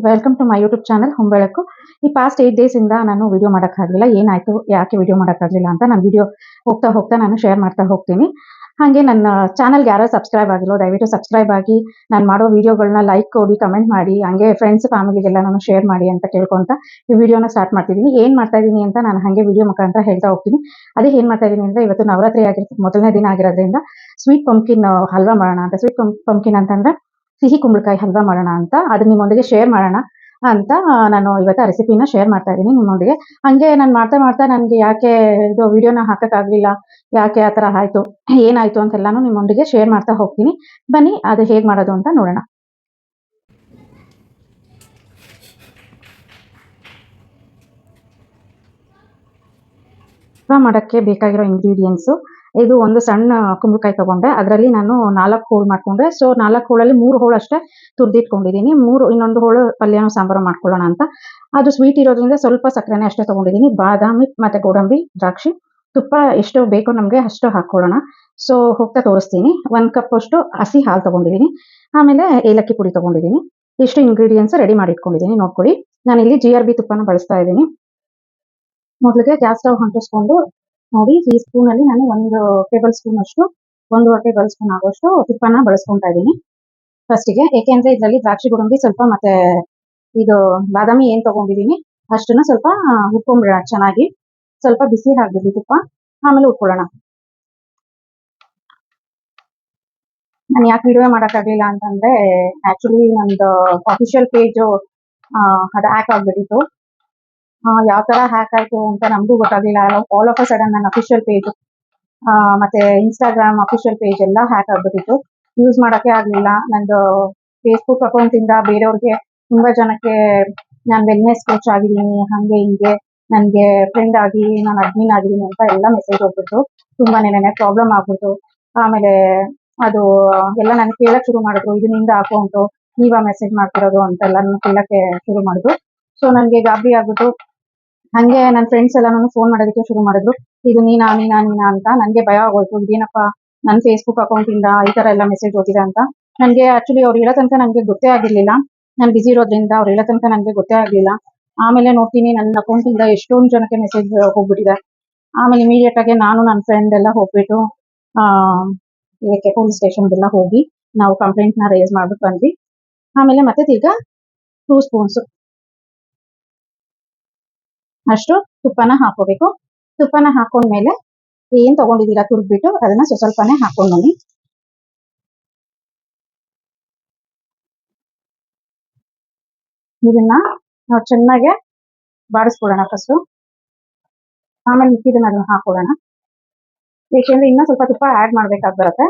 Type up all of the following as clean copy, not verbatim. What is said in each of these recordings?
Welcome to my YouTube channel Hombelaku. ಈ past 8 days ಇಂದ ನಾನು ವಿಡಿಯೋ ಮಾಡೋಕ್ಕಾಗಲಿಲ್ಲ. ಏನಾಯ್ತು, ಯಾಕೆ ವಿಡಿಯೋ ಮಾಡೋಕ್ಕಾಗಲಿಲ್ಲ ಅಂತ ನಾನು ವಿಡಿಯೋ ಹೋಗ್ತಾ ಹೋಗ್ತಾ ನಾನು ಶೇರ್ ಮಾಡ್ತಾ ಹೋಗ್ತೀನಿ. ಹಾಗೆ ನನ್ನ ಚಾನಲ್ಗೆ ಯಾರು ಸಬ್ಸ್ಕ್ರೈಬ್ ಆಗಿಲ್ಲ ದಯವಿಟ್ಟು ಸಬ್ಸ್ಕ್ರೈಬ್ ಆಗಿ, ನಾನು ಮಾಡೋ ವಿಡಿಯೋಗಳನ್ನ ಲೈಕ್ ಕೊಡಿ, ಕಮೆಂಟ್ ಮಾಡಿ, ಹಂಗೆ ಫ್ರೆಂಡ್ಸ್ ಫ್ಯಾಮಿಲಿಗೆಲ್ಲ ನಾನು ಶೇರ್ ಮಾಡಿ ಅಂತ ಕೇಳ್ಕೊಂತ ಈ ವಿಡಿಯೋನ ಸ್ಟಾರ್ಟ್ ಮಾಡ್ತಿದ್ದೀನಿ. ಏನು ಮಾಡ್ತಾ ಇದ್ದೀನಿ ಅಂತ ನಾನು ಹಾಗೆ ವಿಡಿಯೋ ಮುಖಾಂತರ ಹೇಳ್ತಾ ಹೋಗ್ತೀನಿ. ಅದೇ ಏನು ಮಾಡ್ತಾ ಇದ್ದೀನಿ ಅಂದರೆ, ಇವತ್ತು ನವರಾತ್ರಿ ಆಗಿರ್ತದೆ, ಮೊದಲನೇ ದಿನ ಆಗಿರೋದ್ರಿಂದ ಸ್ವೀಟ್ ಪಂಪ್ಕಿನ್ ಹಲ್ವಾ ಮಾಡೋಣ ಅಂತ. ಸ್ವೀಟ್ ಪಂಪ್ಕಿನ್ ಅಂತಂದ್ರೆ ಸಿಹಿ ಕುಂಬಳಕಾಯಿ ಹಲ್ವಾ ಮಾಡೋಣ ಅಂತ, ಅದನ್ನ ನಿಮ್ಮೊಂದಿಗೆ ಶೇರ್ ಮಾಡೋಣ ಅಂತ ನಾನು ಇವತ್ತು ಆ ರೆಸಿಪಿನ ಶೇರ್ ಮಾಡ್ತಾ ಇದ್ದೀನಿ ನಿಮ್ಮೊಂದಿಗೆ. ಹಂಗೆ ನಾನು ಮಾಡ್ತಾ ಮಾಡ್ತಾ ನನಗೆ ಯಾಕೆ ಇದು ವಿಡಿಯೋನ ಹಾಕಕ್ಕಾಗಲಿಲ್ಲ, ಯಾಕೆ ಆ ಥರ ಆಯಿತು, ಏನಾಯಿತು ಅಂತೆಲ್ಲಾನು ನಿಮ್ಮೊಂದಿಗೆ ಶೇರ್ ಮಾಡ್ತಾ ಹೋಗ್ತೀನಿ. ಬನ್ನಿ ಅದು ಹೇಗೆ ಮಾಡೋದು ಅಂತ ನೋಡೋಣ. ಹಲ್ವಾ ಮಾಡೋಕ್ಕೆ ಬೇಕಾಗಿರೋ ಇಂಗ್ರೀಡಿಯೆಂಟ್ಸು, ಇದು ಒಂದು ಸಣ್ಣ ಕುಂಬಳಕಾಯಿ ತೊಗೊಂಡೆ, ಅದರಲ್ಲಿ ನಾನು 4 ಹೋಳು ಮಾಡಿಕೊಂಡೆ. ಸೊ 4 ಹೋಳಲ್ಲಿ 3 ಹೋಳು ಅಷ್ಟೇ ತುರಿದಿಟ್ಕೊಂಡಿದ್ದೀನಿ. ಇನ್ನೊಂದು ಹೋಳು ಪಲ್ಯನೋ ಸಾಂಬಾರು ಮಾಡ್ಕೊಳ್ಳೋಣ ಅಂತ. ಅದು ಸ್ವೀಟ್ ಇರೋದ್ರಿಂದ ಸ್ವಲ್ಪ ಸಕ್ಕರೆನೇ ಅಷ್ಟೇ ತೊಗೊಂಡಿದ್ದೀನಿ. ಬಾದಾಮಿ ಮತ್ತು ಗೋಡಂಬಿ, ದ್ರಾಕ್ಷಿ, ತುಪ್ಪ ಎಷ್ಟು ಬೇಕೋ ನಮಗೆ ಅಷ್ಟು ಹಾಕ್ಕೊಳ್ಳೋಣ. ಸೊ ಹೋಗ್ತಾ ತೋರಿಸ್ತೀನಿ. 1 ಕಪ್ ಅಷ್ಟು ಹಸಿ ಹಾಲು ತೊಗೊಂಡಿದ್ದೀನಿ. ಆಮೇಲೆ ಏಲಕ್ಕಿ ಪುಡಿ ತೊಗೊಂಡಿದ್ದೀನಿ. ಇಷ್ಟು ಇಂಗ್ರೀಡಿಯೆಂಟ್ಸ್ ರೆಡಿ ಮಾಡಿ ಇಟ್ಕೊಂಡಿದ್ದೀನಿ. ನೋಡ್ಕೊಳ್ಳಿ, ನಾನಿಲ್ಲಿ GRB ತುಪ್ಪನ ಬಳಸ್ತಾ ಇದ್ದೀನಿ. ಮೊದಲಿಗೆ ಗ್ಯಾಸ್ ಸ್ಟವ್ ಅಂಟಿಸ್ಕೊಂಡು ನೋಡಿ, ಈ ಸ್ಪೂನಲ್ಲಿ ನಾನು 1 ಟೇಬಲ್ ಸ್ಪೂನ್ ಅಷ್ಟು, 1.5 ಟೇಬಲ್ ಸ್ಪೂನ್ ಆಗುವಷ್ಟು ತುಪ್ಪನ ಬಳಸ್ಕೊತಾ ಇದ್ದೀನಿ ಫಸ್ಟಿಗೆ. ಏಕೆಂದರೆ ಇದರಲ್ಲಿ ದ್ರಾಕ್ಷಿ, ಗೋಡಂಬಿ ಸ್ವಲ್ಪ ಮತ್ತೆ ಇದು ಬಾದಾಮಿ ಏನು ತೊಗೊಂಡಿದ್ದೀನಿ ಅಷ್ಟನ್ನ ಸ್ವಲ್ಪ ಹುರ್ಕೊಂಡ್ಬಿಡೋಣ ಚೆನ್ನಾಗಿ. ಸ್ವಲ್ಪ ಬಿಸಿ ಹಾಕ್ಬಿಡಿ ತುಪ್ಪ, ಆಮೇಲೆ ಹುರ್ಕೊಳ್ಳೋಣ. ನಾನು ಯಾಕೆ ವಿಡಿಯೋ ಮಾಡೋಕ್ಕಾಗಲಿಲ್ಲ ಅಂತಂದರೆ, ಆ್ಯಕ್ಚುಲಿ ನಮ್ಮದು ಅಫಿಷಿಯಲ್ ಪೇಜು ಅದು ಹ್ಯಾಕ್ ಆಗಿಬಿಟ್ಟಿತ್ತು. ಯಾವ ಥರ ಹ್ಯಾಕ್ ಆಯಿತು ಅಂತ ನಮಗೂ ಗೊತ್ತಾಗಲಿಲ್ಲ. ಆಲ್ ಆಫ್ ಅ ಸಡನ್ ನನ್ನ ಅಫಿಷಿಯಲ್ ಪೇಜು ಮತ್ತು ಇನ್ಸ್ಟಾಗ್ರಾಮ್ ಅಫಿಷಿಯಲ್ ಪೇಜ್ ಎಲ್ಲ ಹ್ಯಾಕ್ ಆಗಿಬಿಟ್ಟಿತ್ತು. ಯೂಸ್ ಮಾಡೋಕ್ಕೆ ಆಗಲಿಲ್ಲ. ನಂದು ಫೇಸ್ಬುಕ್ ಅಕೌಂಟಿಂದ ಬೇರೆಯವ್ರಿಗೆ ತುಂಬ ಜನಕ್ಕೆ ನಾನು ವೆಲ್ನೆಸ್ ಕೋಚ್ ಆಗಿದ್ದೀನಿ, ಹಾಗೆ ಹಿಂಗೆ ನನಗೆ ಫ್ರೆಂಡ್ ಆಗಿ ನಾನು ಅಡ್ಮಿನ್ ಆಗಿದ್ದೀನಿ ಅಂತ ಎಲ್ಲ ಮೆಸೇಜ್ ಹೋಗ್ಬಿಟ್ಟು ತುಂಬಾ ಪ್ರಾಬ್ಲಮ್ ಆಗ್ಬಿಟ್ಟು, ಆಮೇಲೆ ಅದು ಎಲ್ಲ ನನಗೆ ಕೇಳಕ್ಕೆ ಶುರು ಮಾಡಿದ್ರು, ಇದು ನಿಂದ ಅಕೌಂಟು, ನೀವಾ ಮೆಸೇಜ್ ಮಾಡ್ತಿರೋದು ಅಂತೆಲ್ಲ ನನ್ನ ಕೇಳಕ್ಕೆ ಶುರು ಮಾಡಿದ್ರು. ಸೊ ನನಗೆ ಗಾಬರಿ ಆಗ್ಬಿಟ್ಟು, ಹಾಗೆ ನನ್ನ ಫ್ರೆಂಡ್ಸ್ ಎಲ್ಲನೂ ಫೋನ್ ಮಾಡೋದಕ್ಕೆ ಶುರು ಮಾಡಿದ್ರು, ಇದು ನೀನಾ ಅಂತ. ನನಗೆ ಭಯ ಆಗೋಯ್ತು, ಇದೇನಪ್ಪ ನನ್ನ ಫೇಸ್ಬುಕ್ ಅಕೌಂಟಿಂದ ಈ ಥರ ಎಲ್ಲ ಮೆಸೇಜ್ ಹೋಗಿದೆ ಅಂತ. ನನಗೆ ಆ್ಯಕ್ಚುಲಿ ಅವ್ರು ಹೇಳೋ ತನಕ ನನಗೆ ಗೊತ್ತೇ ಆಗಿರಲಿಲ್ಲ. ನಾನು ಬಿಸಿ ಇರೋದ್ರಿಂದ ಅವ್ರು ಹೇಳೋ ತನಕ ನನಗೆ ಗೊತ್ತೇ ಆಗಲಿಲ್ಲ. ಆಮೇಲೆ ನೋಡ್ತೀನಿ ನನ್ನ ಅಕೌಂಟಿಂದ ಎಷ್ಟೊಂದು ಜನಕ್ಕೆ ಮೆಸೇಜ್ ಹೋಗ್ಬಿಟ್ಟಿದೆ. ಆಮೇಲೆ ಇಮಿಡಿಯೇಟಾಗಿ ನಾನು ನನ್ನ ಫ್ರೆಂಡ್ ಎಲ್ಲ ಹೋಗ್ಬಿಟ್ಟು ಇದಕ್ಕೆ ಪೊಲೀಸ್ ಸ್ಟೇಷನ್ಗೆಲ್ಲ ಹೋಗಿ ನಾವು ಕಂಪ್ಲೇಂಟ್ನ ರೇಸ್ ಮಾಡ್ಬಿಟ್ಟು ಬಂದ್ವಿ. ಆಮೇಲೆ ಮತ್ತೆ ತಿರ್ಗಾ 2 ಸ್ಪೂನ್ಸು ಅಷ್ಟು ತುಪ್ಪನ ಹಾಕೋಬೇಕು. ತುಪ್ಪನ ಹಾಕೊಂಡ್ಮೇಲೆ ಏನು ತೊಗೊಂಡಿದ್ದೀರಾ ತುರಿದ್ಬಿಟ್ಟು ಅದನ್ನ ಸ್ವಲ್ಪನೇ ಹಾಕೊಂಡು ಬನ್ನಿ. ಇದನ್ನ ನಾವು ಚೆನ್ನಾಗೆ ಬಾಡಿಸ್ಕೊಳ್ಳೋಣ ಫಸ್ಟು, ಆಮೇಲೆ ಮಿಕ್ಕಿದನ್ನ ಅದನ್ನ ಹಾಕೊಳ್ಳೋಣ. ಏಕೆಂದರೆ ಇನ್ನೂ ಸ್ವಲ್ಪ ತುಪ್ಪ ಆ್ಯಡ್ ಮಾಡಬೇಕಾಗಿ ಬರುತ್ತೆ.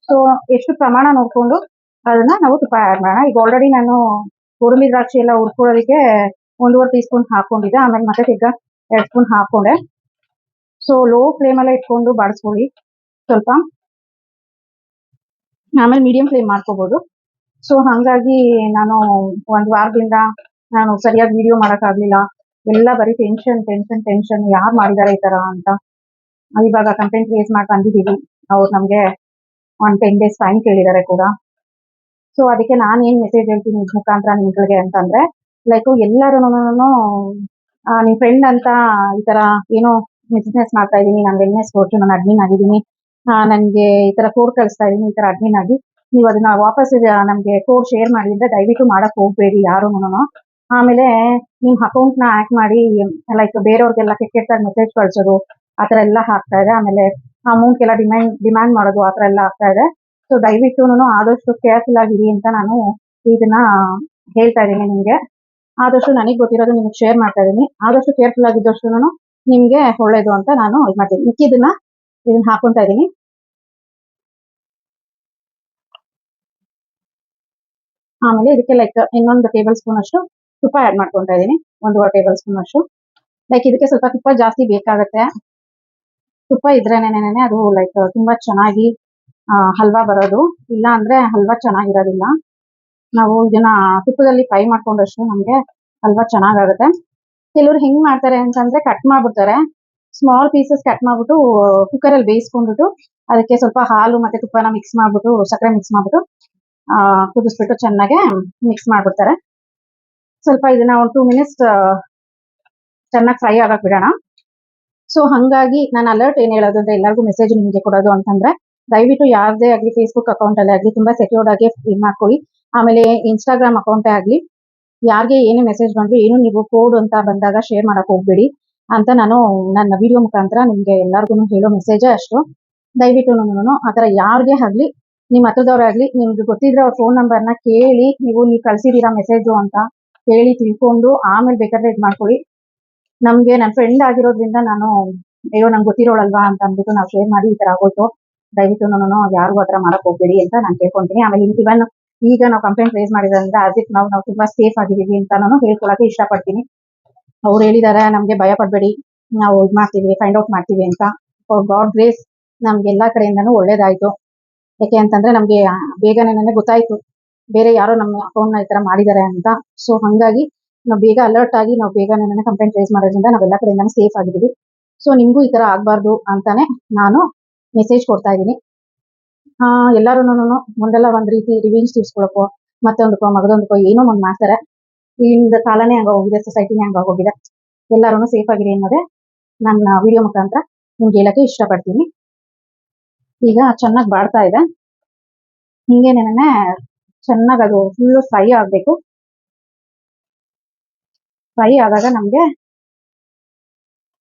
ಸೊ ಎಷ್ಟು ಪ್ರಮಾಣ ನೋಡಿಕೊಂಡು ಅದನ್ನ ನಾವು ತುಪ್ಪ ಆ್ಯಡ್ ಮಾಡೋಣ. ಈಗ ಆಲ್ರೆಡಿ ನಾನು ಗೋಡಂಬಿ ದ್ರಾಕ್ಷಿ ಎಲ್ಲ ಹುರ್ಕೊಳ್ಳೋದಕ್ಕೆ 1.5 ಟೀ ಸ್ಪೂನ್ ಹಾಕ್ಕೊಂಡಿದ್ದೆ, ಆಮೇಲೆ ಮತ್ತೆ ತಿರ್ಗಾ 2 ಸ್ಪೂನ್ ಹಾಕ್ಕೊಂಡೆ. ಸೊ ಲೋ ಫ್ಲೇಮಲ್ಲೇ ಇಟ್ಕೊಂಡು ಬಾಡಿಸ್ಕೊಳ್ಳಿ ಸ್ವಲ್ಪ, ಆಮೇಲೆ ಮೀಡಿಯಂ ಫ್ಲೇಮ್ ಮಾಡ್ಕೋಬೋದು. ಸೊ ಹಾಗಾಗಿ ನಾನು 1 ವಾರದಿಂದ ನಾನು ಸರಿಯಾಗಿ ವಿಡಿಯೋ ಮಾಡೋಕ್ಕಾಗಲಿಲ್ಲ. ಎಲ್ಲ ಬರೀ ಟೆನ್ಷನ್, ಯಾರು ಮಾಡಿದ್ದಾರೆ ಈ ಥರ ಅಂತ. ಇವಾಗ ಕಂಪ್ಲೇಂಟ್ ರೇಸ್ ಮಾಡಿ ಬಂದಿದ್ದೀವಿ. ಅವ್ರು ನಮಗೆ 10 ಡೇಸ್ ಟೈಮ್ ಕೇಳಿದ್ದಾರೆ ಕೂಡ. ಸೊ ಅದಕ್ಕೆ ನಾನು ಏನು ಮೆಸೇಜ್ ಹೇಳ್ತೀನಿ ಇದ್ರ ಮುಖಾಂತರ ನಿಮ್ಗಳಿಗೆ ಅಂತಂದರೆ, ಲೈಕ್ ಎಲ್ಲರೂ ನಿಮ್ಮ ಫ್ರೆಂಡ್ ಅಂತ ಈ ಥರ ಏನೋ ಬಿಸ್ನೆಸ್ ಮಾಡ್ತಾ ಇದ್ದೀನಿ, ನಾನು ವೆಲ್ನೆಸ್ ಕೋಚು, ನಾನು ಅಡ್ಮಿನ್ ಆಗಿದ್ದೀನಿ, ನನಗೆ ಈ ಥರ ಕೋಡ್ ಕಳಿಸ್ತಾ ಇದ್ದೀನಿ ಈ ಥರ ಅಡ್ಮಿನ್ ಆಗಿ, ನೀವು ಅದನ್ನ ವಾಪಸ್ ನಮಗೆ ಕೋಡ್ ಶೇರ್ ಮಾಡಿದ್ರೆ ದಯವಿಟ್ಟು ಮಾಡೋಕ್ಕೆ ಹೋಗಬೇಡಿ ಯಾರೂನು. ಆಮೇಲೆ ನಿಮ್ಮ ಅಕೌಂಟ್ನ ಹ್ಯಾಕ್ ಮಾಡಿ ಲೈಕ್ ಬೇರೆಯವ್ರಿಗೆಲ್ಲ ಕೆಟ್ಟಾಗಿ ಮೆಸೇಜ್ ಕಳಿಸೋದು ಆ ಥರ ಎಲ್ಲ ಆಗ್ತಾ ಇದೆ. ಆಮೇಲೆ ಅಮೌಂಟ್ಗೆಲ್ಲ ಡಿಮ್ಯಾಂಡ್ ಮಾಡೋದು ಆ ಥರ ಎಲ್ಲ ಆಗ್ತಾ ಇದೆ. ಸೊ ದಯವಿಟ್ಟು ಆದಷ್ಟು ಕೇರ್ಫುಲ್ ಆಗಿರಿ ಅಂತ ನಾನು ಇದನ್ನ ಹೇಳ್ತಾ ಇದ್ದೀನಿ ನಿಮಗೆ. ಆದಷ್ಟು ನನಗೆ ಗೊತ್ತಿರೋದು ನಿಮಗೆ ಶೇರ್ ಮಾಡ್ತಾ ಇದ್ದೀನಿ. ಆದಷ್ಟು ಕೇರ್ಫುಲ್ ಆಗಿದ್ದಷ್ಟು ನಿಮಗೆ ಒಳ್ಳೇದು ಅಂತ ನಾನು ಇದು ಮಾಡ್ತೀನಿ. ಇದನ್ನ ಹಾಕೊತಾ ಇದ್ದೀನಿ. ಆಮೇಲೆ ಇದಕ್ಕೆ ಲೈಕ್ ಇನ್ನೊಂದು ಟೇಬಲ್ ಸ್ಪೂನ್ ಅಷ್ಟು ತುಪ್ಪ ಆ್ಯಡ್ ಮಾಡ್ಕೊತಾ ಇದ್ದೀನಿ, 1.5 ಟೇಬಲ್ ಸ್ಪೂನ್ ಅಷ್ಟು. ಲೈಕ್ ಇದಕ್ಕೆ ಸ್ವಲ್ಪ ತುಪ್ಪ ಜಾಸ್ತಿ ಬೇಕಾಗುತ್ತೆ. ತುಪ್ಪ ಇದ್ರೇನೆ ಅದು ಲೈಕ್ ತುಂಬಾ ಚೆನ್ನಾಗಿ ಹಲ್ವಾ ಬರೋದು, ಇಲ್ಲ ಅಂದ್ರೆ ಹಲ್ವಾ ಚೆನ್ನಾಗಿರೋದಿಲ್ಲ. ನಾವು ಇದನ್ನ ತುಪ್ಪದಲ್ಲಿ ಫ್ರೈ ಮಾಡ್ಕೊಂಡಷ್ಟು ನಮಗೆ ಹಲ್ವಾ ಚೆನ್ನಾಗಾಗುತ್ತೆ. ಕೆಲವರು ಹೆಂಗ್ ಮಾಡ್ತಾರೆ ಅಂತಂದ್ರೆ ಕಟ್ ಮಾಡ್ಬಿಡ್ತಾರೆ, ಸ್ಮಾಲ್ ಪೀಸಸ್ ಕಟ್ ಮಾಡ್ಬಿಟ್ಟು ಕುಕ್ಕರಲ್ಲಿ ಬೇಯಿಸ್ಕೊಂಡ್ಬಿಟ್ಟು ಅದಕ್ಕೆ ಸ್ವಲ್ಪ ಹಾಲು ಮತ್ತೆ ತುಪ್ಪನ ಮಿಕ್ಸ್ ಮಾಡ್ಬಿಟ್ಟು, ಸಕ್ಕರೆ ಮಿಕ್ಸ್ ಮಾಡ್ಬಿಟ್ಟು ಕುದಿಸ್ಬಿಟ್ಟು ಚೆನ್ನಾಗೆ ಮಿಕ್ಸ್ ಮಾಡ್ಬಿಡ್ತಾರೆ. ಸ್ವಲ್ಪ ಇದನ್ನ ಒಂದು 2 ಮಿನಿಟ್ಸ್ ಚೆನ್ನಾಗಿ ಫ್ರೈ ಆಗಕ್ ಬಿಡೋಣ. ಸೊ ಹಂಗಾಗಿ ನಾನು ಅಲರ್ಟ್ ಏನ್ ಹೇಳೋದು ಅಂದ್ರೆ ಎಲ್ಲರಿಗೂ ಮೆಸೇಜ್ ನಿಮಗೆ ಕೊಡೋದು ಅಂತಂದ್ರೆ ದಯವಿಟ್ಟು ಯಾರದೇ ಆಗಲಿ ಫೇಸ್ಬುಕ್ ಅಕೌಂಟ್ ಅಲ್ಲೇ ಆಗಲಿ ತುಂಬಾ ಸೆಕ್ಯೂರ್ಡ್ ಆಗಿ ಇದು ಮಾಡ್ಕೊಳ್ಳಿ. ಆಮೇಲೆ ಇನ್ಸ್ಟಾಗ್ರಾಮ್ ಅಕೌಂಟೇ ಆಗಲಿ ಯಾರಿಗೆ ಏನೇ ಮೆಸೇಜ್ ಬಂದ್ರು ಏನು ನೀವು ಕೋಡ್ ಅಂತ ಬಂದಾಗ ಶೇರ್ ಮಾಡಕ್ ಹೋಗ್ಬೇಡಿ ಅಂತ ನಾನು ನನ್ನ ವಿಡಿಯೋ ಮುಖಾಂತರ ನಿಮ್ಗೆ ಎಲ್ಲರಿಗೂ ಹೇಳೋ ಮೆಸೇಜೇ ಅಷ್ಟು. ದಯವಿಟ್ಟು ಆತರ ಯಾರಿಗೆ ಆಗ್ಲಿ ನಿಮ್ ಹತ್ರದವ್ರಾಗ್ಲಿ ನಿಮ್ಗೆ ಗೊತ್ತಿದ್ರೆ ಅವ್ರ ಫೋನ್ ನಂಬರ್ನ ಕೇಳಿ ನೀವು ಕಳ್ಸಿದೀರಾ ಮೆಸೇಜು ಅಂತ ಕೇಳಿ ತಿಳ್ಕೊಂಡು ಆಮೇಲೆ ಬೇಕಾದ್ರೆ ಇದ್ ಮಾಡ್ಕೊಳ್ಳಿ. ನಮ್ಗೆ ನನ್ನ ಫ್ರೆಂಡ್ ಆಗಿರೋದ್ರಿಂದ ನಾನು ಅಯ್ಯೋ ನಂಗೆ ಗೊತ್ತಿರೋಳಲ್ವಾ ಅಂತ ಅಂದ್ಬಿಟ್ಟು ನಾವು ಶೇರ್ ಮಾಡಿ ಈ ತರ ಆಗೋಯ್ತು. ದಯವಿಟ್ಟು ಯಾರಿಗೂ ಆತರ ಮಾಡಕ್ ಹೋಗ್ಬೇಡಿ ಅಂತ ನಾನು ಕೇಳ್ಕೊಂತೀನಿ. ಆಮೇಲೆ ಇವನ್ ಈಗ ನಾವು ಕಂಪ್ಲೇಂಟ್ ರೇಸ್ ಮಾಡಿದ್ರಿಂದ ಅದಿಕ್ ನಾವು ತುಂಬಾ ಸೇಫ್ ಆಗಿದೀವಿ ಅಂತ ನಾನು ಹೇಳ್ಕೊಳಕ್ಕೆ ಇಷ್ಟಪಡ್ತೀನಿ. ಅವ್ರು ಹೇಳಿದಾರೆ ನಮ್ಗೆ ಭಯ ಪಡ್ಬೇಡಿ, ನಾವು ಇದ್ ಮಾಡ್ತೀವಿ, ಫೈಂಡ್ ಔಟ್ ಮಾಡ್ತೀವಿ ಅಂತ. ಫಾರ್ ಗಾಡ್ ಗ್ರೇಸ್ ನಮ್ಗೆ ಎಲ್ಲಾ ಕಡೆಯಿಂದನೂ ಒಳ್ಳೇದಾಯ್ತು. ಯಾಕೆ ಅಂತಂದ್ರೆ ನಮ್ಗೆ ಬೇಗನೆ ಗೊತ್ತಾಯ್ತು ಬೇರೆ ಯಾರೋ ನಮ್ಮ ಅಕೌಂಟ್ ನ ಈ ತರ ಮಾಡಿದ್ದಾರೆ ಅಂತ. ಸೊ ಹಂಗಾಗಿ ನಾವು ಬೇಗ ಅಲರ್ಟ್ ಆಗಿ ನಾವು ಬೇಗನೆ ಕಂಪ್ಲೇಂಟ್ ರೇಸ್ ಮಾಡೋದ್ರಿಂದ ನಾವೆಲ್ಲ ಕಡೆಯಿಂದನೂ ಸೇಫ್ ಆಗಿದ್ದೀವಿ. ಸೊ ನಿಮ್ಗೂ ಈ ತರ ಆಗ್ಬಾರ್ದು ಅಂತಾನೆ ನಾನು ಮೆಸೇಜ್ ಕೊಡ್ತಾ ಇದ್ದೀನಿ. ಎಲ್ಲರೂ ಮುಂದೆಲ್ಲ ಒಂದ್ ರೀತಿ ರಿವೆಂಜ್ ತೀರ್ಸ್ಕೊಳಕ್ಕೋ ಮತ್ತೊಂದಕ್ಕೋ ಮಗದೊಂದಕ್ಕೋ ಏನೋ ಒಂದ್ ಮಾಡ್ತಾರೆ. ಈಗಿನ ಕಾಲನೇ ಹಂಗೋಗಿದೆ, ಸೊಸೈಟಿನೇ ಹಂಗೋಗಿದೆ. ಎಲ್ಲರೂ ಸೇಫ್ ಆಗಿರಿ ಅನ್ನೋದೇ ನನ್ನ ವಿಡಿಯೋ ಮುಖಾಂತರ ನಿಮ್ಗೆ ಹೇಳಕ್ಕೆ ಇಷ್ಟಪಡ್ತೀನಿ. ಈಗ ಚೆನ್ನಾಗಿ ಬಾಡ್ತಾ ಇದೆ, ಹಿಂಗೇನೆ ಚೆನ್ನಾಗಿ ಅದು ಫುಲ್ಲು ಫ್ರೈ ಆಗ್ಬೇಕು. ಫ್ರೈ ಆದಾಗ ನಮ್ಗೆ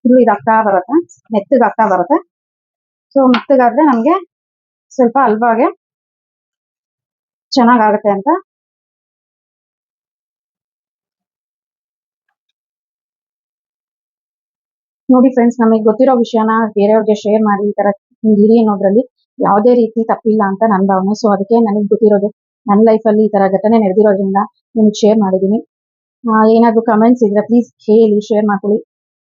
ಫುಲ್ ಇದಾಗ್ತಾ ಬರುತ್ತೆ, ಮೆತ್ತಗಾಗ್ತಾ ಬರುತ್ತೆ. ಸೊ ಮೆತ್ತಗಾದ್ರೆ ನಮ್ಗೆ ಸ್ವಲ್ಪ ಹಲ್ವಾಗೆ ಚೆನ್ನಾಗಾಗುತ್ತೆ ಅಂತ. ನೋಡಿ ಫ್ರೆಂಡ್ಸ್, ನಮಗೆ ಗೊತ್ತಿರೋ ವಿಷಯನ ಬೇರೆಯವ್ರಿಗೆ ಶೇರ್ ಮಾಡಿ ಈ ತರ ಹಿಂಗಿರಿ ಅನ್ನೋದ್ರಲ್ಲಿ ಯಾವುದೇ ರೀತಿ ತಪ್ಪಿಲ್ಲ ಅಂತ ನನ್ನ ಭಾವನೆ. ಸೊ ಅದಕ್ಕೆ ನನಗೆ ಗೊತ್ತಿರೋದು ನನ್ನ ಲೈಫಲ್ಲಿ ಈ ತರ ಘಟನೆ ನಡೆದಿರೋದ್ರಿಂದ ನಿಮ್ಗೆ ಶೇರ್ ಮಾಡಿದ್ದೀನಿ. ಏನಾದ್ರು ಕಮೆಂಟ್ಸ್ ಇದ್ರೆ ಪ್ಲೀಸ್ ಹೇಳಿ, ಶೇರ್ ಮಾಡ್ಕೊಳ್ಳಿ.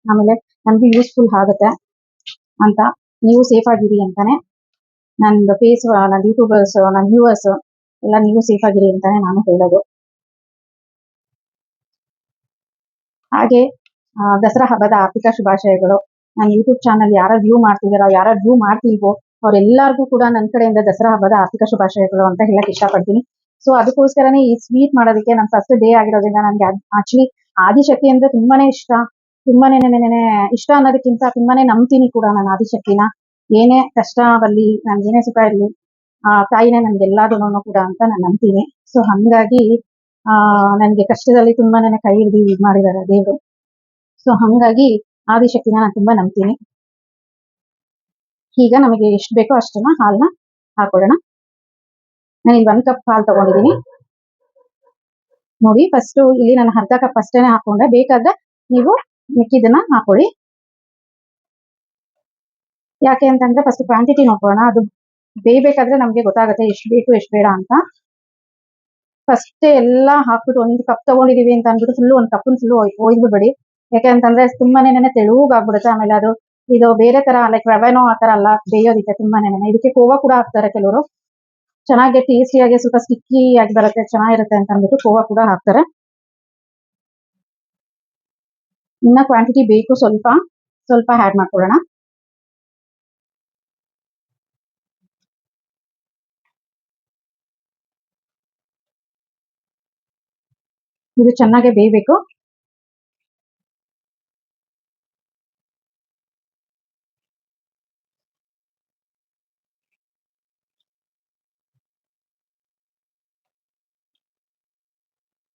ಆಮೇಲೆ ನನ್ಗೂ ಯೂಸ್ಫುಲ್ ಆಗುತ್ತೆ ಅಂತ, ನೀವು ಸೇಫ್ ಆಗಿರಿ ಅಂತಾನೆ ನನ್ನ ನನ್ನ ಯೂಟ್ಯೂಬರ್ಸ್, ನನ್ನ ವ್ಯೂವರ್ಸ್ ಎಲ್ಲ ನೀವು ಸೇಫ್ ಆಗಿರಿ ಅಂತಾನೆ ನಾನು ಹೇಳೋದು. ಹಾಗೆ ದಸರಾ ಹಬ್ಬದ ಆರ್ಥಿಕ ಶುಭಾಶಯಗಳು. ನನ್ನ ಯೂಟ್ಯೂಬ್ ಚಾನಲ್ ಯಾರು ವ್ಯೂ ಮಾಡ್ತಿದಾರೋ, ಯಾರು ವ್ಯೂ ಮಾಡ್ತಿಲ್ವೋ ಅವ್ರೆಲ್ಲರಿಗೂ ಕೂಡ ನನ್ನ ಕಡೆಯಿಂದ ದಸರಾ ಹಬ್ಬದ ಆರ್ಥಿಕ ಶುಭಾಶಯಗಳು ಅಂತ ಹೇಳಕ್ ಇಷ್ಟಪಡ್ತೀನಿ. ಸೊ ಅದಕ್ಕೋಸ್ಕರನೇ ಈ ಸ್ವೀಟ್ ಮಾಡೋದಕ್ಕೆ ನನ್ನ ಫಸ್ಟ್ ಡೇ ಆಗಿರೋದ್ರಿಂದ ನನಗೆ ಆಕ್ಚುಲಿ ಆದಿಶಕ್ತಿ ಅಂದ್ರೆ ತುಂಬಾನೇ ಇಷ್ಟ. ತುಂಬಾನೇ ಇಷ್ಟ ಅನ್ನೋದಕ್ಕಿಂತ ತುಂಬಾನೇ ನಂಬ್ತೀನಿ ಕೂಡ ನಾನು ಆದಿಶಕ್ತಿನ. ಏನೇ ಕಷ್ಟ ಬರಲಿ, ನನ್ಗೆ ಏನೇ ಸುಖ ಇರಲಿ, ತಾಯಿನೇ ನನ್ಗೆಲ್ಲಾದೂನು ಕೂಡ ಅಂತ ನಾನು ನಂಬ್ತೀನಿ. ಸೊ ಹಂಗಾಗಿ ನನ್ಗೆ ಕಷ್ಟದಲ್ಲಿ ತುಂಬಾನೇ ಕೈ ಹಿಡಿದು ಇದು ಮಾಡಿದ್ದಾರೆ ದೇವರು. ಸೊ ಹಂಗಾಗಿ ಆದಿಶಕ್ತಿನ ನಾನು ತುಂಬಾ ನಂಬ್ತೀನಿ. ಈಗ ನಮಗೆ ಎಷ್ಟು ಬೇಕೋ ಅಷ್ಟನ್ನ ಹಾಲನ್ನ ಹಾಕೊಳ್ಳೋಣ. ನಾನು ಇಲ್ಲಿ 1 ಕಪ್ ಹಾಲು ತಗೊಂಡಿದ್ದೀನಿ. ನೋಡಿ ಫಸ್ಟ್ ಇಲ್ಲಿ ನಾನು ಅರ್ಧ ಕಪ್ ಅಷ್ಟೇನೆ ಹಾಕೊಂಡೆ, ಬೇಕಾದ್ರೆ ನೀವು ಮಿಕ್ಕಿದನ್ನ ಹಾಕೊಳ್ಳಿ. ಯಾಕೆ ಅಂತಂದ್ರೆ ಫಸ್ಟ್ ಕ್ವಾಂಟಿಟಿ ನೋಡ್ಕೊಳ್ಳೋಣ, ಅದು ಬೇಯಬೇಕಾದ್ರೆ ನಮ್ಗೆ ಗೊತ್ತಾಗುತ್ತೆ ಎಷ್ಟು ಬೇಕು ಎಷ್ಟು ಬೇಡ ಅಂತ. ಫಸ್ಟ್ ಎಲ್ಲ ಹಾಕ್ಬಿಟ್ಟು 1 ಕಪ್ ತಗೊಂಡಿದೀವಿ ಅಂತ ಅಂದ್ಬಿಟ್ಟು ಫುಲ್ 1 ಕಪ್ ಫುಲ್ ಒಯ್ದ್ಬಿಡ್ಬೇಡಿ. ಯಾಕೆ ಅಂತಂದ್ರೆ ತುಂಬಾನೇ ತೆಳುಗಾಗ್ಬಿಡುತ್ತೆ. ಆಮೇಲೆ ಅದು ಇದು ಬೇರೆ ತರ ಲೈಕ್ ರವೆನೋ ಆ ತರ ಅಲ್ಲ ಬೇಯೋದಿಕ್ಕೆ ತುಂಬಾನೇ. ಇದಕ್ಕೆ ಕೋವಾ ಕೂಡ ಹಾಕ್ತಾರೆ ಕೆಲವರು, ಚೆನ್ನಾಗಿ ಟೇಸ್ಟಿಯಾಗಿ ಸ್ವಲ್ಪ ಸ್ಟಿಕ್ಕಿ ಆಗಿ ಬರುತ್ತೆ, ಚೆನ್ನಾಗಿರುತ್ತೆ ಅಂತ ಅಂದ್ಬಿಟ್ಟು ಕೋವಾ ಕೂಡ ಹಾಕ್ತಾರೆ. ಇನ್ನ ಕ್ವಾಂಟಿಟಿ ಬೇಕು, ಸ್ವಲ್ಪ ಸ್ವಲ್ಪ ಆಡ್ ಮಾಡ್ಕೊಳ್ಳೋಣ. ಇದು ಚೆನ್ನಾಗಿ ಬೇಯಬೇಕು.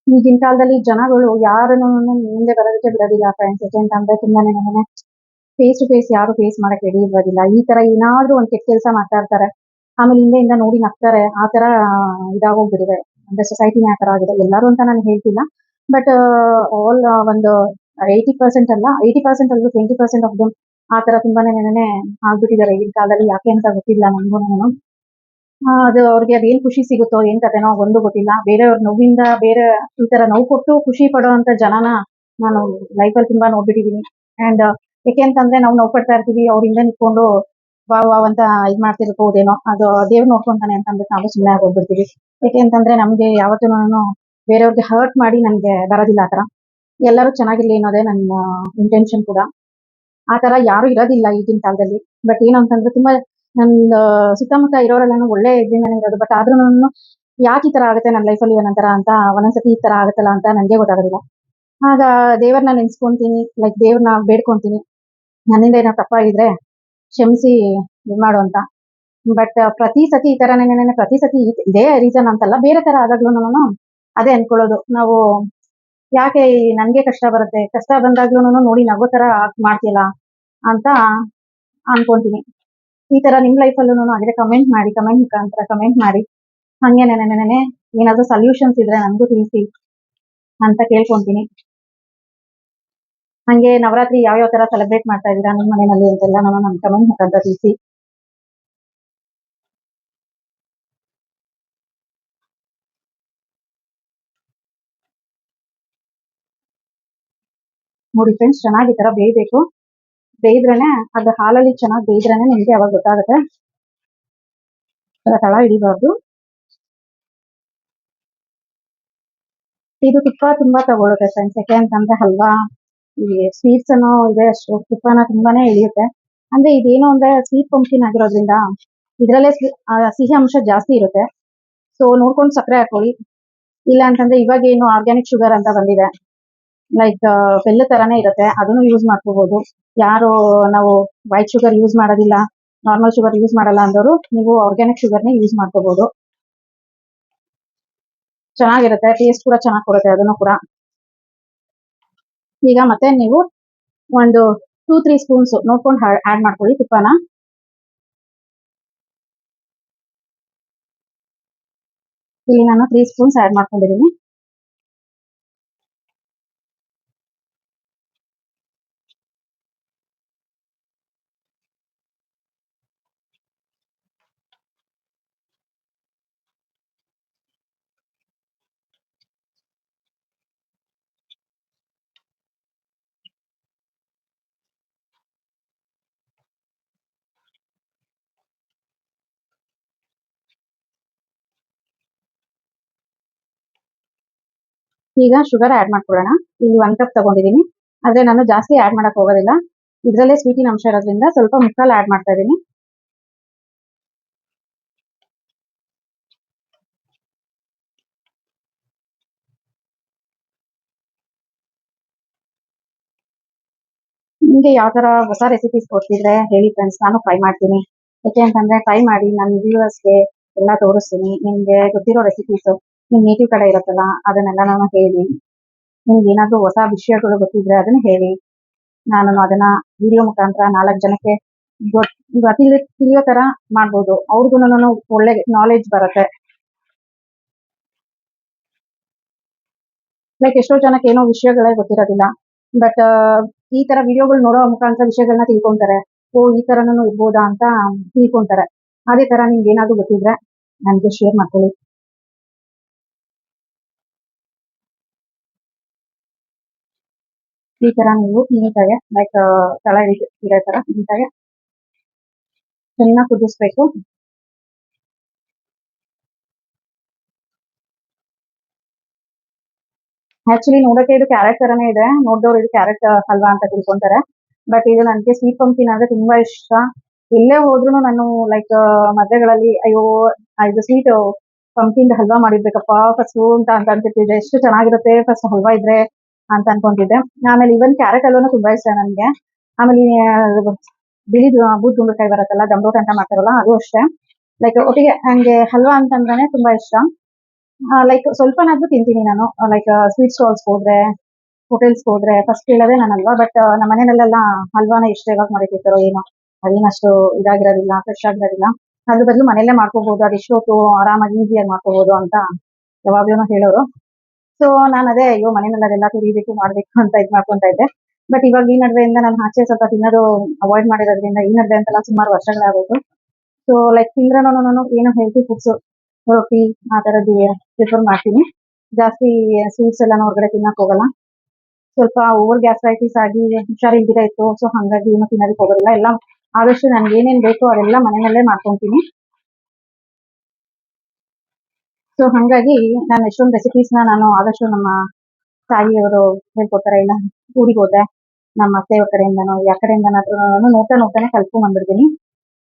ಈಗಿನ ಕಾಲದಲ್ಲಿ ಜನಗಳು ಯಾರನ್ನು ಮುಂದೆ ಬರೋದಕ್ಕೆ ಬಿಡೋದಿಲ್ಲ ಫ್ರೆಂಡ್ಸ್. ಯಾಕೆಂತಂದ್ರೆ ತುಂಬಾನೇ ಫೇಸ್ ಟು ಫೇಸ್ ಯಾರು ಫೇಸ್ ಮಾಡಕ್ ರೆಡಿ ಇರೋದಿಲ್ಲ. ಈ ತರ ಏನಾದ್ರೂ ಒಂದ್ ಕೆಟ್ಟ ಕೆಲಸ ಮಾಡ್ತಾ ಇರ್ತಾರೆ, ಆಮೇಲೆ ಹಿಂದೆಯಿಂದ ನೋಡಿ ನಗ್ತಾರೆ. ಆ ತರ ಇದಾಗೋಗ್ಬಿಟ್ಟಿದೆ ಅಂದ್ರೆ ಸೊಸೈಟಿನೇ ಆ ತರ ಆಗಿದೆ. ಎಲ್ಲರೂ ಅಂತ ನಾನು ಹೇಳ್ತಿಲ್ಲ, ಬಟ್ ಆಲ್ ಒಂದು 80% ಅಲ್ಲ, 80% ಅಲ್ಲೂ 20% ಆಫ್ ದಮ್ ಆ ತರ ತುಂಬಾನೇ ಆಗ್ಬಿಟ್ಟಿದ್ದಾರೆ ಈಗಿನ ಕಾಲದಲ್ಲಿ. ಯಾಕೆ ಅಂತ ಗೊತ್ತಿಲ್ಲ ನನ್ಗೂ. ಅದು ಅವ್ರಿಗೆ ಅದೇನ್ ಖುಷಿ ಸಿಗುತ್ತೋ ಏನ್ ಕತೆನೋ ಒಂದು ಗೊತ್ತಿಲ್ಲ. ಬೇರೆಯವ್ರ ನೋವಿಂದ ಬೇರೆ ಈ ತರ ನೋವು ಕೊಟ್ಟು ಖುಷಿ ಪಡುವಂತ ಜನನ ನಾನು ಲೈಫಲ್ಲಿ ತುಂಬಾ ನೋಡ್ಬಿಟ್ಟಿದೀನಿ. ಅಂಡ್ ಯಾಕೆ ಅಂತಂದ್ರೆ ನಾವು ನೋವು ಪಡ್ತಾ ಇರ್ತೀವಿ, ಅವ್ರಿಂದ ನಿಂತ್ಕೊಂಡು ವಾವ್ ವಾವ್ ಅಂತ ಇದ್ ಮಾಡ್ತಿರ್ಬೋದೇನೋ, ಅದು ದೇವ್ರು ನೋಡ್ಕೊಂತಾನೆ ಅಂತ ಅಂದ್ಬಿಟ್ಟು ನಾವು ಸುಮ್ಮನೆ ಆಗೋಗ್ಬಿಡ್ತೀವಿ. ಯಾಕೆ ಅಂತಂದ್ರೆ ನಮ್ಗೆ ಯಾವತ್ತೂ ಬೇರೆಯವ್ರಿಗೆ ಹರ್ಟ್ ಮಾಡಿ ನನ್ಗೆ ಬರೋದಿಲ್ಲ ಆತರ. ಎಲ್ಲರೂ ಚೆನ್ನಾಗಿರ್ಲಿ ಅನ್ನೋದೇ ನನ್ನ ಇಂಟೆನ್ಷನ್ ಕೂಡ. ಆ ತರ ಯಾರು ಇರೋದಿಲ್ಲ ಈಗಿನ ಕಾಲದಲ್ಲಿ. ಬಟ್ ಏನು ಅಂತಂದ್ರೆ ತುಂಬಾ ನನ್ನ ಸುತ್ತಮುತ್ತ ಇರೋರೆಲ್ಲ ಒಳ್ಳೆ ಇದರಿಂದಾನೇ ಇರೋದು. ಬಟ್ ಆದ್ರೂ ಯಾಕೆ ಈ ತರ ಆಗುತ್ತೆ ನನ್ನ ಲೈಫಲ್ಲಿ ಒಂದೊಂದರ ಅಂತ, ಒಂದೊಂದ್ಸತಿ ಈ ತರ ಆಗುತ್ತಲ್ಲ ಅಂತ ನನ್ಗೆ ಗೊತ್ತಾಗೋದಿಲ್ಲ. ಆಗ ದೇವ್ರನ್ನ ನೆನ್ಸ್ಕೊಂತೀನಿ, ಲೈಕ್ ದೇವ್ರನ್ನ ಬೇಡ್ಕೊಂತೀನಿ, ನನ್ನಿಂದ ಏನೋ ತಪ್ಪಾಗಿದ್ರೆ ಕ್ಷಮಿಸಿ ಇದು ಮಾಡು ಅಂತ. ಬಟ್ ಪ್ರತಿ ಸತಿ ಈ ತರ ಪ್ರತಿ ಸತಿ ಇದೇ ರೀಸನ್ ಅಂತಲ್ಲ, ಬೇರೆ ತರ ಆದಾಗ್ಲೂ ಅದೇ ಅನ್ಕೊಳ್ಳೋದು, ನಾವು ಯಾಕೆ ನನ್ಗೆ ಕಷ್ಟ ಬರುತ್ತೆ, ಕಷ್ಟ ಬಂದಾಗ್ಲೂ ನೋಡಿ ನಗೋ ತರ ಮಾಡ್ತಿಯಲ್ಲ ಅಂತ ಅನ್ಕೊಂತೀನಿ. ಈ ತರ ನಿಮ್ ಲೈಫಲ್ಲೂ ಹಾಗೆ ಕಮೆಂಟ್ ಮಾಡಿ, ಕಮೆಂಟ್ ಮುಖಾಂತರ ಕಮೆಂಟ್ ಮಾಡಿ, ಹಂಗೆ ನೆನೆ ಏನಾದ್ರು ಸೊಲ್ಯೂಷನ್ಸ್ ಇದ್ರೆ ನನ್ಗೂ ತಿಳಿಸಿ ಅಂತ ಕೇಳ್ಕೊಂತೀನಿ. ಹಂಗೆ ನವರಾತ್ರಿ ಯಾವ ತರ ಸೆಲೆಬ್ರೇಟ್ ಮಾಡ್ತಾ ಇದೀರಾ ನಿಮ್ಮ ಮನೆಯಲ್ಲಿ ಅಂತೆಲ್ಲ ನನ್ನ ಕಮೆಂಟ್ ಮುಖಾಂತರ ತಿಳಿಸಿ. ನೋಡಿ ಫ್ರೆಂಡ್ಸ್, ಚೆನ್ನಾಗಿ ಈ ತರ ಬೇಯಬೇಕು. ಬೇಯಿದ್ರೇನೆ ಅದು ಹಾಲಲ್ಲಿ ಚೆನ್ನಾಗಿ ಬೇಯಿದ್ರೇನೆ ನಿಮ್ಗೆ ಅವಾಗ ಗೊತ್ತಾಗುತ್ತೆ, ತಳ ಹಿಡಿಬಾರ್ದು. ಇದು ತುಪ್ಪ ತುಂಬಾ ತಗೊಳುತ್ತೆ ಫ್ರೆಂಡ್ಸ್, ಯಾಕೆ ಅಂತಂದ್ರೆ ಹಲ್ವಾ ಈ ಸ್ವೀಟ್ಸ್ ಅನ್ನೋ ಇದೆ, ಅಷ್ಟು ತುಪ್ಪನ ತುಂಬಾನೇ ಇಳಿಯುತ್ತೆ. ಅಂದ್ರೆ ಇದೇನು ಅಂದ್ರೆ ಸ್ವೀಟ್ ಪಂಪ್ಕಿನ್ ಆಗಿರೋದ್ರಿಂದ ಇದ್ರಲ್ಲೇ ಸಿಹಿ ಅಂಶ ಜಾಸ್ತಿ ಇರುತ್ತೆ. ಸೊ ನೋಡ್ಕೊಂಡು ಸಕ್ಕರೆ ಹಾಕೊಳ್ಳಿ. ಇಲ್ಲ ಅಂತಂದ್ರೆ ಇವಾಗ ಏನು ಆರ್ಗ್ಯಾನಿಕ್ ಶುಗರ್ ಅಂತ ಬಂದಿದೆ, ಲೈಕ್ ಬೆಲ್ಲ ತರಾನೇ ಇರುತ್ತೆ, ಅದನ್ನು ಯೂಸ್ ಮಾಡ್ಕೋಬಹುದು. ಯಾರು ನಾವು ವೈಟ್ ಶುಗರ್ ಯೂಸ್ ಮಾಡೋದಿಲ್ಲ, ನಾರ್ಮಲ್ ಶುಗರ್ ಯೂಸ್ ಮಾಡಲ್ಲ ಅಂದವರು ನೀವು ಆರ್ಗ್ಯಾನಿಕ್ ಶುಗರ್ನೇ ಯೂಸ್ ಮಾಡ್ಕೋಬಹುದು. ಚೆನ್ನಾಗಿರುತ್ತೆ, ಟೇಸ್ಟ್ ಕೂಡ ಚೆನ್ನಾಗಿ ಕೊಡುತ್ತೆ ಅದನ್ನು ಕೂಡ. ಈಗ ಮತ್ತೆ ನೀವು ಒಂದು 2-3 ಸ್ಪೂನ್ಸ್ ನೋಡ್ಕೊಂಡು ಆಡ್ ಮಾಡ್ಕೊಳ್ಳಿ ತುಪ್ಪನ. ಇಲ್ಲಿ ನಾನು 3 ಸ್ಪೂನ್ಸ್ ಆಡ್ ಮಾಡ್ಕೊಂಡಿದ್ದೀನಿ. ಈಗ ಶುಗರ್ ಆಡ್ ಮಾಡ್ಕೊಳ್ಳೋಣ. ಇಲ್ಲಿ 1 ಕಪ್ ತಗೊಂಡಿದ್ದೀನಿ, ಆದ್ರೆ ನಾನು ಜಾಸ್ತಿ ಆಡ್ ಮಾಡಕ್ ಹೋಗೋದಿಲ್ಲ, ಇದ್ರಲ್ಲೇ ಸ್ವೀಟಿನ ಅಂಶ ಇರೋದ್ರಿಂದ ಸ್ವಲ್ಪ ಮುಕ್ಕಾಲ್ ಆಡ್ ಮಾಡ್ತಾ ಇದ್ದೀನಿ. ನಿಮ್ಗೆ ಯಾವ ತರ ಹೊಸ ರೆಸಿಪೀಸ್ ಕೊಡ್ತಿದ್ರೆ ಹೇಳಿ ಫ್ರೆಂಡ್ಸ್, ನಾನು ಟ್ರೈ ಮಾಡ್ತೀನಿ. ಯಾಕೆ ಅಂತಂದ್ರೆ ಟ್ರೈ ಮಾಡಿ ನನ್ನ ವ್ಯೂವರ್ಸ್ಗೆ ಎಲ್ಲ ತೋರಿಸ್ತೀನಿ. ನಿಮ್ಗೆ ಗೊತ್ತಿರೋ ರೆಸಿಪೀಸ್ ನಿಮ್ ನೇಟಿವ್ ಕಡೆ ಇರುತ್ತಲ್ಲ ಅದನ್ನೆಲ್ಲ ನಾನು ಹೇಳಿ, ನಿಮ್ಗೆ ಏನಾದ್ರು ಹೊಸ ವಿಷಯಗಳು ಗೊತ್ತಿದ್ರೆ ಅದನ್ನ ಹೇಳಿ, ನಾನು ಅದನ್ನ ವಿಡಿಯೋ ಮುಖಾಂತರ 4 ಜನಕ್ಕೆ ತಿಳಿಯೋ ತರ ಮಾಡ್ಬೋದು, ಅವ್ರಿಗೂ ಒಳ್ಳೆ ನಾಲೆಜ್ ಬರುತ್ತೆ. ಲೈಕ್ ಎಷ್ಟೋ ಜನಕ್ಕೆ ಏನೋ ವಿಷಯಗಳೇ ಗೊತ್ತಿರೋದಿಲ್ಲ, ಬಟ್ ಈ ತರ ವಿಡಿಯೋಗಳು ನೋಡೋ ಮುಖಾಂತರ ವಿಷಯಗಳನ್ನ ತಿಳ್ಕೊಂತಾರೆ. ಓ ಈ ತರನೂ ಇರ್ಬೋದಾ ಅಂತ ತಿಳ್ಕೊಂತಾರೆ. ಅದೇ ತರ ನಿಮ್ಗೆ ಏನಾದ್ರು ಗೊತ್ತಿದ್ರೆ ನನಗೆ ಶೇರ್ ಮಾಡ್ಕೊಳ್ಳಿ. ಈ ತರ ನೀವು ನೀಟಾಗೆ ಲೈಕ್ ತಳ ಇರೋ ತರ ನೀಟಾಗೆ ಚೆನ್ನಾಗಿ ಕುದಿಸ್ಬೇಕು. ಆಕ್ಚುಲಿ ನೋಡಕ್ಕೆ ಇದು ಕ್ಯಾರೆಟ್ ತರನೇ ಇದೆ, ನೋಡಿದವ್ರು ಇದು ಕ್ಯಾರೆಟ್ ಹಲ್ವಾ ಅಂತ ತಿಳ್ಕೊಂತಾರೆ, ಬಟ್ ಇದು ನನಗೆ ಸ್ವೀಟ್ ಪಂಪ್ಕಿನ್ ಅಂದ್ರೆ ತುಂಬಾ ಇಷ್ಟ. ಎಲ್ಲೇ ಹೋದ್ರು ನಾನು ಲೈಕ್ ಮದ್ವೆಗಳಲ್ಲಿ ಅಯ್ಯೋ ಇದು ಸ್ವೀಟ್ ಪಂಪ್ಕಿನ್ ಹಲ್ವಾ ಮಾಡಿರ್ಬೇಕಪ್ಪ ಫಸ್ಟ್ ಅಂತ ಅಂತಿರ್ತಿದ್ದೆ, ಎಷ್ಟು ಚೆನ್ನಾಗಿರುತ್ತೆ ಫಸ್ಟ್ ಹಲ್ವಾ ಇದ್ರೆ ಅಂತ ಅನ್ಕೊಂತಿದ್ದೆ. ಆಮೇಲೆ ಇವನ್ ಕ್ಯಾರೆಟ್ ಹಲ್ವಾನು ತುಂಬಾ ಇಷ್ಟ ನನಗೆ. ಆಮೇಲೆ ಬಿಳಿ ಬೂದ್ ಗುಂಬಳಕಾಯಿ ಬರುತ್ತಲ್ಲ, ಗಂಬ್ರೋಟ್ ಅಂತ ಮಾಡ್ತಾರಲ್ಲ, ಅದು ಅಷ್ಟೇ. ಲೈಕ್ ಒಟ್ಟಿಗೆ ಹಂಗೆ ಹಲ್ವಾ ಅಂತಂದ್ರೆ ತುಂಬಾ ಇಷ್ಟ. ಲೈಕ್ ಸ್ವಲ್ಪನಾದ್ರೂ ತಿಂತೀನಿ ನಾನು, ಲೈಕ್ ಸ್ವೀಟ್ ಸ್ಟಾಲ್ಸ್ ಹೋದ್ರೆ, ಹೋಟೆಲ್ಸ್ ಹೋದ್ರೆ ಫಸ್ಟ್ ಕೇಳೋದೇ ನಾನು ಹಲ್ವಾ. ಬಟ್ ನಮ್ಮ ಮನೆಯಲ್ಲೆಲ್ಲ ಹಲ್ವಾನ ಎಷ್ಟು ಯಾವಾಗ ಮಾಡಿರ್ತಾರೋ ಏನೋ, ಅದೇನಷ್ಟು ಇದಾಗಿರೋದಿಲ್ಲ, ಫ್ರೆಶ್ ಆಗಿರೋದಿಲ್ಲ. ಅದ್ರ ಬದಲು ಮನೆಯಲ್ಲೇ ಮಾಡ್ಕೋಬಹುದು, ಅದೆಷ್ಟೊತ್ತು ಆರಾಮಾಗಿ ಈಸಿಯಾಗಿ ಮಾಡ್ಕೋಬಹುದು ಅಂತ ಯಾವಾಗ್ಲೂ ಹೇಳೋರು. ಸೊ ನಾನು ಅದೇ ಅಯ್ಯೋ ಮನೆಯಲ್ಲಿ ಅದೆಲ್ಲ ತುರಿಬೇಕು ಮಾಡ್ಬೇಕು ಅಂತ ಇದ್ ಮಾಡ್ಕೊಂತ ಇದ್ದೆ. ಬಟ್ ಇವಾಗ ಈ ನಡುವೆಯಿಂದ ನಾನು ಆಚೆ ಸ್ವಲ್ಪ ತಿನ್ನೋದು ಅವಾಯ್ಡ್ ಮಾಡಿರೋದ್ರಿಂದ ಈ ನಡುವೆ ಅಂತೆಲ್ಲ ಸುಮಾರು ವರ್ಷಗಳಾಗೋಯ್ತು. ಸೊ ಲೈಕ್ ತಿಂದ್ರೂ ಏನೋ ಹೆಲ್ತಿ ಫುಡ್ಸ್, ರೊಟ್ಟಿ ಆ ತರದ್ದು ಪ್ರಿಫರ್ ಮಾಡ್ತೀನಿ. ಜಾಸ್ತಿ ಸ್ವೀಟ್ಸ್ ಎಲ್ಲ ಹೊರಗಡೆ ತಿನ್ನಕ್ ಹೋಗಲ್ಲ. ಸ್ವಲ್ಪ ಓವರ್ ಗ್ಯಾಸ್ಟ್ರೈಟಿಸ್ ಆಗಿ ಹುಷಾರಿಲ್ದಿರ ಇತ್ತು, ಸೊ ಹಂಗಾಗಿ ಏನು ತಿನ್ನೋದಕ್ಕೆ ಹೋಗೋದಿಲ್ಲ. ಎಲ್ಲ ಆದಷ್ಟು ನನ್ಗೆ ಏನೇನ್ ಬೇಕೋ ಅದೆಲ್ಲ ಮನೆಯಲ್ಲೇ ಮಾಡ್ಕೊಂತೀನಿ. ಸೊ ಹಂಗಾಗಿ ನಾನು ಎಷ್ಟೊಂದು ರೆಸಿಪೀಸ್ನ ನಾನು ಆದಷ್ಟು ನಮ್ಮ ತಾಯಿಯವರು ಹೇಳ್ಕೊಡ್ತಾರೆ. ಇಲ್ಲ ಊರಿಗೆ ಹೋದ್ರೆ ನಮ್ಮ ಅತ್ತೆಯವ್ರ ಕಡೆಯಿಂದನೋ ಯಾವ ಕಡೆಯಿಂದನಾದ್ರೂ ನೋಡ್ತಾನೆ ಕಲ್ತ್ಕೊಂಡ್ ಬಂದ್ಬಿಡ್ತೀನಿ.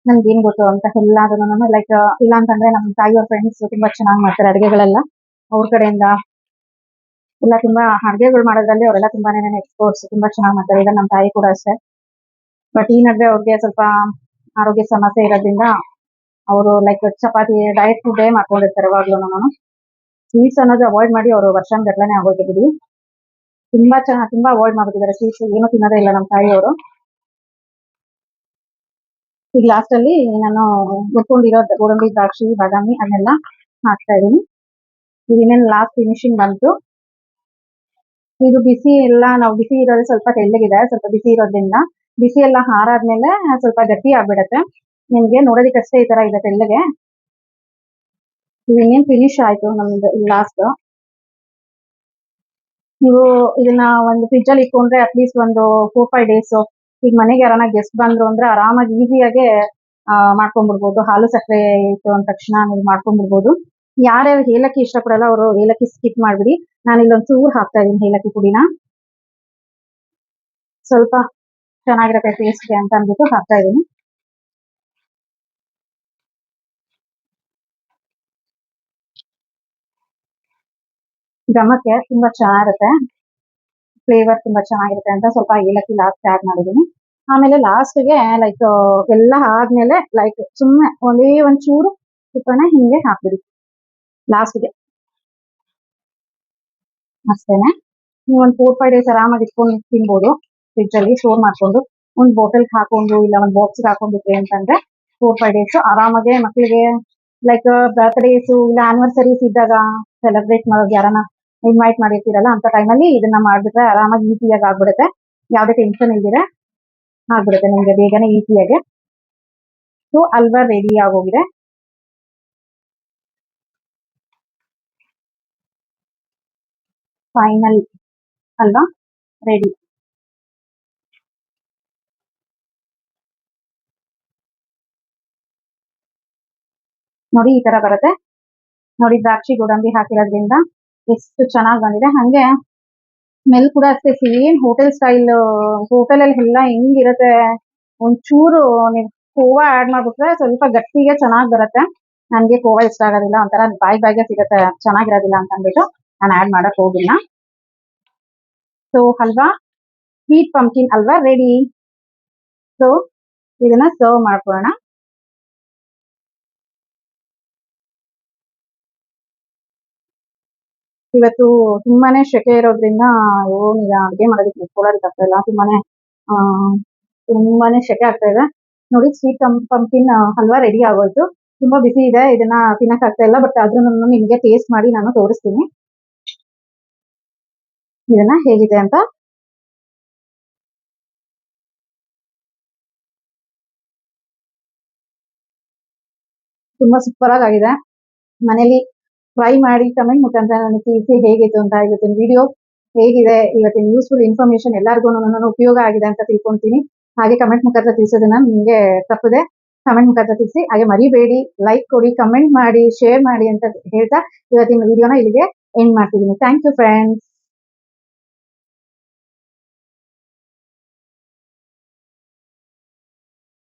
ನನ್ಗೆ ಏನ್ ಗೊತ್ತು ಅಂತ ಎಲ್ಲದನ್ನು ಲೈಕ್ ಇಲ್ಲ ಅಂತಂದ್ರೆ ನಮ್ಮ ತಾಯಿಯವ್ರ ಫ್ರೆಂಡ್ಸ್ ತುಂಬಾ ಚೆನ್ನಾಗಿ ಮಾಡ್ತಾರೆ ಅಡುಗೆಗಳೆಲ್ಲ, ಅವ್ರ ಕಡೆಯಿಂದ ಎಲ್ಲ ತುಂಬಾ ಅಡುಗೆಗಳು ಮಾಡೋದ್ರಲ್ಲಿ ಅವರೆಲ್ಲ ತುಂಬಾನೇ ಎಕ್ಸ್ಪರ್ಟ್ಸ್, ತುಂಬಾ ಚೆನ್ನಾಗಿ ಮಾಡ್ತಾರೆ. ಈಗ ನಮ್ಮ ತಾಯಿ ಕೂಡ ಅಷ್ಟೇ. ಬಟ್ ಈ ನಡುವೆ ಅವ್ರಿಗೆ ಸ್ವಲ್ಪ ಆರೋಗ್ಯ ಸಮಸ್ಯೆ ಇರೋದ್ರಿಂದ ಅವರು ಲೈಕ್ ಚಪಾತಿ ಡಯಟ್ ಫುಡ್ಡೇ ಮಾಡ್ಕೊಂಡಿರ್ತಾರೆ ಯಾವಾಗ್ಲೂ. ಸ್ವೀಟ್ಸ್ ಅನ್ನೋದು ಅವಾಯ್ಡ್ ಮಾಡಿ ಅವರು ವರ್ಷಾನುಗಟ್ಲೆನೇ ಆಗೋಯ್ತು ಬಿಡಿ. ತುಂಬಾ ಅವಾಯ್ಡ್ ಮಾಡ್ಬಿಟ್ಟಿದ್ದಾರೆ ಸ್ವೀಟ್ಸ್, ಏನು ತಿನ್ನೋದೇ ಇಲ್ಲ ನಮ್ಮ ತಾಯಿಯವರು. ಈಗ ಲಾಸ್ಟ್ ಅಲ್ಲಿ ನಾನು ಹುರ್ಕೊಂಡಿರೋ ಗೋಡಂಬಿ, ದ್ರಾಕ್ಷಿ, ಬಾದಾಮಿ ಅದನ್ನೆಲ್ಲ ಹಾಕ್ತಾ ಇದೀನಿ. ಇದು ಇನ್ನೇನು ಲಾಸ್ಟ್ ಫಿನಿಶಿಂಗ್ ಬಂತು. ಇದು ಬಿಸಿ ಎಲ್ಲ ನಾವು ಬಿಸಿ ಇರೋದು ಸ್ವಲ್ಪ ತೆಳ್ಳಗಿದೆ, ಸ್ವಲ್ಪ ಬಿಸಿ ಇರೋದ್ರಿಂದ ಬಿಸಿ ಎಲ್ಲ ಹಾರಾದ್ಮೇಲೆ ಸ್ವಲ್ಪ ಗಟ್ಟಿ ಆಗ್ಬಿಡತ್ತೆ. ನಿಮ್ಗೆ ನೋಡೋದಕ್ಕಷ್ಟೇ ಈ ತರ ಇದೆ ತೆಳ್ಳಗೆ. ಇದು ಇನ್ನೇನು ಫಿನಿಶ್ ಆಯ್ತು ನಮ್ದು ಲಾಸ್ಟ್. ನೀವು ಇದನ್ನ ಒಂದು ಫ್ರಿಜ್ ಅಲ್ಲಿ ಇಟ್ಕೊಂಡ್ರೆ ಅಟ್ಲೀಸ್ಟ್ ಒಂದು 4-5 ಡೇಸ್. ಈಗ ಮನೆಗೆ ಯಾರನ್ನ ಗೆಸ್ಟ್ ಬಂದ್ರು ಅಂದ್ರೆ ಆರಾಮಾಗಿ ಈಸಿಯಾಗೆ ಮಾಡ್ಕೊಂಡ್ಬಿಡ್ಬೋದು. ಹಾಲು ಸಕ್ಕರೆ ಇತ್ತು ಅಂದ ತಕ್ಷಣ ನೀವು ಮಾಡ್ಕೊಂಡ್ಬಿಡ್ಬೋದು. ಯಾರ್ಯಾರು ಏಲಕ್ಕಿ ಇಷ್ಟಪಡಲ್ಲ ಅವರು ಏಲಕ್ಕಿ ಸ್ಕಿಪ್ ಮಾಡ್ಬಿಡಿ. ನಾನು ಇಲ್ಲೊಂದು ಚೂರು ಹಾಕ್ತಾ ಇದೀನಿ ಏಲಕ್ಕಿ ಪುಡಿನ, ಸ್ವಲ್ಪ ಚೆನ್ನಾಗಿರತ್ತೆ ಟೇಸ್ಟ್ಗೆ ಅಂತ ಅಂದ್ಬಿಟ್ಟು ಹಾಕ್ತಾ ಇದೀನಿ. ಘಮಕ್ಕೆ ತುಂಬಾ ಚೆನ್ನಾಗಿರುತ್ತೆ, ಫ್ಲೇವರ್ ತುಂಬಾ ಚೆನ್ನಾಗಿರುತ್ತೆ ಅಂತ ಸ್ವಲ್ಪ ಏಲಕ್ಕಿ ಲಾಸ್ಟ್ ಆಡ್ ಮಾಡಿದೀನಿ. ಆಮೇಲೆ ಲಾಸ್ಟ್ಗೆ ಲೈಕ್ ಎಲ್ಲ ಆದ್ಮೇಲೆ ಲೈಕ್ ಸುಮ್ಮನೆ ಒಂದೇ ಒಂಚೂರು ತುಪ್ಪನ ಹಿಂಗೆ ಹಾಕ್ಬಿಡಿ ಲಾಸ್ಟ್ಗೆ, ಅಷ್ಟೇನೆ. ನೀವು ಒಂದು 4-5 ಡೇಸ್ ಆರಾಮಾಗಿ ಇಟ್ಕೊಂಡು ತಿನ್ಬೋದು ಫ್ರಿಜ್ ಅಲ್ಲಿ ಸ್ಟೋರ್ ಮಾಡ್ಕೊಂಡು. ಒಂದು ಬಾಟಲ್ ಹಾಕೊಂಡು ಇಲ್ಲ ಒಂದು ಬಾಕ್ಸ್ ಹಾಕೊಂಡಿದ್ರಿ ಅಂತಂದ್ರೆ 4-5 ಡೇಸ್ ಆರಾಮಾಗೆ ಮಕ್ಕಳಿಗೆ ಲೈಕ್ ಬರ್ತ್ಡೇಸ್ ಇಲ್ಲ ಆನಿವರ್ಸರೀಸ್ ಇದ್ದಾಗ ಸೆಲೆಬ್ರೇಟ್ ಮಾಡೋದು ಯಾರನ್ನ ಇನ್ವೈಟ್ ಮಾಡಿರ್ತೀರಲ್ಲ ಅಂತ ಟೈಮಲ್ಲಿ ಇದನ್ನ ಮಾಡ್ಬಿಟ್ರೆ ಆರಾಮಾಗಿ ಈಸಿಯಾಗಿ ಆಗ್ಬಿಡುತ್ತೆ. ಯಾವುದೇ ಟೆನ್ಷನ್ ಇಲ್ದಿರೆ ಆಗ್ಬಿಡುತ್ತೆ ನಿಮ್ಗೆ ಬೇಗನೆ ಈಸಿಯಾಗಿ. ಸೊ ಹಲ್ವಾ ರೆಡಿ ಆಗೋಗಿದೆ. Final halwa ready. ನೋಡಿ ಈ ತರ ಬರುತ್ತೆ ನೋಡಿ. ದ್ರಾಕ್ಷಿ ಗೋಡಂಬಿ ಹಾಕಿರೋದ್ರಿಂದ ಎಷ್ಟು ಚೆನ್ನಾಗಿ ಬಂದಿದೆ. ಹಂಗೆ ಸ್ಮೆಲ್ ಕೂಡ ಅಷ್ಟೇ ಸೇಮ್ ಹೋಟೆಲ್ ಸ್ಟೈಲ್. ಹೋಟೆಲ್ ಅಲ್ಲಿ ಎಲ್ಲ ಹೆಂಗಿರುತ್ತೆ, ಒಂಚೂರು ನೀವು ಕೋವಾ ಆಡ್ ಮಾಡ್ಬಿಟ್ರೆ ಸ್ವಲ್ಪ ಗಟ್ಟಿಗೆ ಚೆನ್ನಾಗಿ ಬರುತ್ತೆ. ನನ್ಗೆ ಕೋವಾ ಇಷ್ಟ ಆಗೋದಿಲ್ಲ, ಒಂಥರ ಬಾಯಿಗೆ ಸಿಗುತ್ತೆ, ಚೆನ್ನಾಗಿರೋದಿಲ್ಲ ಅಂತ ಅಂದ್ಬಿಟ್ಟು ನಾನು ಆಡ್ ಮಾಡಕ್ ಹೋಗಿಲ್ಲ. So halwa, sweet pumpkin halwa ready. So ಇದನ್ನ ಸರ್ವ್ ಮಾಡ್ಕೊಳ್ಳೋಣ. ಇವತ್ತು ತುಂಬಾನೇ ಸೆಕೆ ಇರೋದ್ರಿಂದ ಅಡುಗೆ ಮಾಡೋದಕ್ಕೆ ನಿಂತ್ಕೊಳ್ಳೋದಕ್ಕೆ ಆಗ್ತಾ ಇಲ್ಲ. ತುಂಬಾನೇ ಸೆಕೆ ಆಗ್ತಾ ಇದೆ. ನೋಡಿ ಸ್ವೀಟ್ ಪಂಪ್ಕಿನ್ ಹಲ್ವಾ ರೆಡಿ ಆಗೋಯ್ತು. ತುಂಬಾ ಬಿಸಿ ಇದೆ, ಇದನ್ನ ತಿನ್ನಕ್ ಆಗ್ತಾ ಇಲ್ಲ. ಬಟ್ ಆದ್ರೂ ನಿಮ್ಗೆ ಟೇಸ್ಟ್ ಮಾಡಿ ನಾನು ತೋರಿಸ್ತೀನಿ ಇದನ್ನ ಹೇಗಿದೆ ಅಂತ. ತುಂಬಾ ಸೂಪರ್ ಆಗಿದೆ. ಮನೇಲಿ ಟ್ರೈ ಮಾಡಿ ಕಮೆಂಟ್ ಮುಖಾಂತರ ನನಗೆ ತಿಳಿಸಿ ಹೇಗಿತ್ತು ಅಂತ. ಇವತ್ತಿನ ವಿಡಿಯೋ ಹೇಗಿದೆ, ಇವತ್ತಿನ ಯೂಸ್ಫುಲ್ ಇನ್ಫಾರ್ಮೇಶನ್ ಎಲ್ಲರಿಗೂ ಉಪಯೋಗ ಆಗಿದೆ ಅಂತ ತಿಳ್ಕೊಂತೀನಿ. ಹಾಗೆ ಕಮೆಂಟ್ ಮುಖಾಂತರ ತಿಳಿಸೋದನ್ನ ನಿಮ್ಗೆ ತಪ್ಪದೆ ಕಮೆಂಟ್ ಮುಖಾಂತರ ತಿಳಿಸಿ. ಹಾಗೆ ಮರಿಬೇಡಿ, ಲೈಕ್ ಕೊಡಿ, ಕಮೆಂಟ್ ಮಾಡಿ, ಶೇರ್ ಮಾಡಿ ಅಂತ ಹೇಳ್ತಾ ಇವತ್ತಿನ ವಿಡಿಯೋನ ಇಲ್ಲಿಗೆ ಎಂಡ್ ಮಾಡ್ತಿದ್ದೀನಿ. Thank you friends.